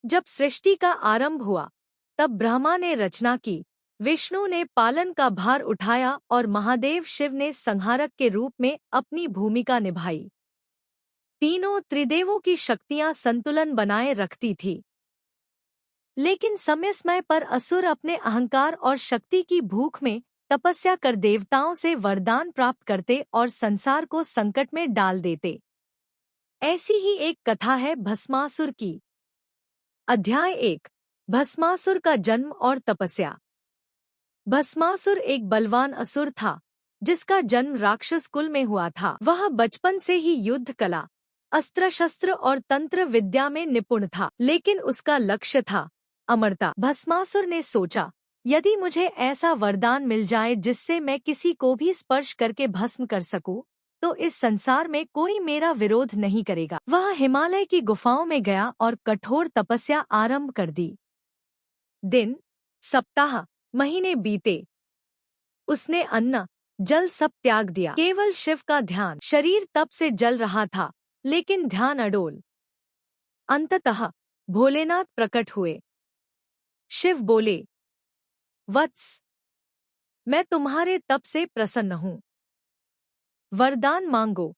जब सृष्टि का आरंभ हुआ, तब ब्रह्मा ने रचना की, विष्णु ने पालन का भार उठाया और महादेव शिव ने संहारक के रूप में अपनी भूमिका निभाई। तीनों त्रिदेवों की शक्तियां संतुलन बनाए रखती थी। लेकिन समय समय पर असुर अपने अहंकार और शक्ति की भूख में तपस्या कर देवताओं से वरदान प्राप्त करते और संसार को संकट में डाल देते। ऐसी ही एक कथा है भस्मासुर की। अध्याय 1। भस्मासुर का जन्म और तपस्या। भस्मासुर एक बलवान असुर था, जिसका जन्म राक्षस कुल में हुआ था। वह बचपन से ही युद्ध कला, अस्त्र शस्त्र और तंत्र विद्या में निपुण था, लेकिन उसका लक्ष्य था अमरता। भस्मासुर ने सोचा, यदि मुझे ऐसा वरदान मिल जाए जिससे मैं किसी को भी स्पर्श करके भस्म कर सकूं, तो इस संसार में कोई मेरा विरोध नहीं करेगा। वह हिमालय की गुफाओं में गया और कठोर तपस्या आरंभ कर दी। दिन, सप्ताह, महीने बीते। उसने अन्न, जल सब त्याग दिया। केवल शिव का ध्यान। शरीर तप से जल रहा था, लेकिन ध्यान अडोल। अंततः भोलेनाथ प्रकट हुए। शिव बोले, वत्स, मैं तुम्हारे तप से प्रसन्न हूँ। वरदान मांगो।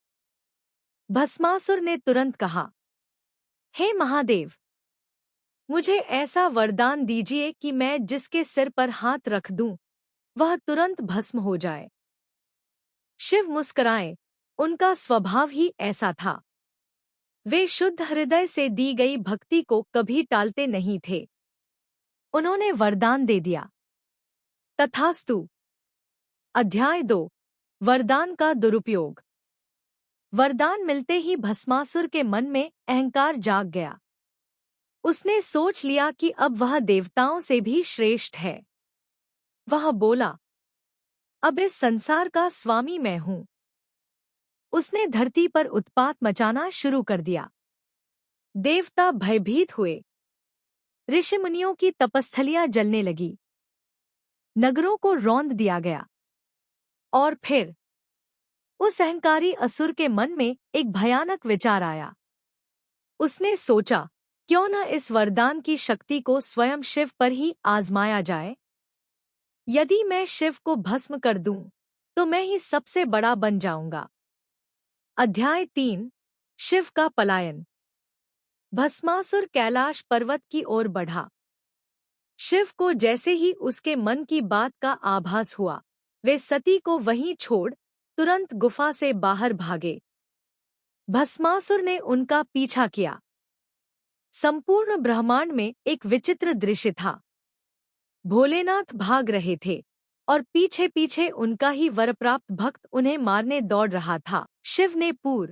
भस्मासुर ने तुरंत कहा, हे महादेव, मुझे ऐसा वरदान दीजिए कि मैं जिसके सिर पर हाथ रख दूं, वह तुरंत भस्म हो जाए। शिव मुस्कुराए, उनका स्वभाव ही ऐसा था। वे शुद्ध हृदय से दी गई भक्ति को कभी टालते नहीं थे। उन्होंने वरदान दे दिया। तथास्तु। अध्याय 2। वरदान का दुरुपयोग। वरदान मिलते ही भस्मासुर के मन में अहंकार जाग गया। उसने सोच लिया कि अब वह देवताओं से भी श्रेष्ठ है। वह बोला, अब इस संसार का स्वामी मैं हूँ। उसने धरती पर उत्पात मचाना शुरू कर दिया। देवता भयभीत हुए। ऋषिमुनियों की तपस्थलियां जलने लगी। नगरों को रौंद दिया गया। और फिर उस अहंकारी असुर के मन में एक भयानक विचार आया। उसने सोचा, क्यों न इस वरदान की शक्ति को स्वयं शिव पर ही आजमाया जाए। यदि मैं शिव को भस्म कर दूं, तो मैं ही सबसे बड़ा बन जाऊंगा। अध्याय 3। शिव का पलायन। भस्मासुर कैलाश पर्वत की ओर बढ़ा। शिव को जैसे ही उसके मन की बात का आभास हुआ, वे सती को वहीं छोड़ तुरंत गुफा से बाहर भागे। भस्मासुर ने उनका पीछा किया। संपूर्ण ब्रह्मांड में एक विचित्र दृश्य था। भोलेनाथ भाग रहे थे और पीछे पीछे उनका ही वरप्राप्त भक्त उन्हें मारने दौड़ रहा था। शिव ने पूर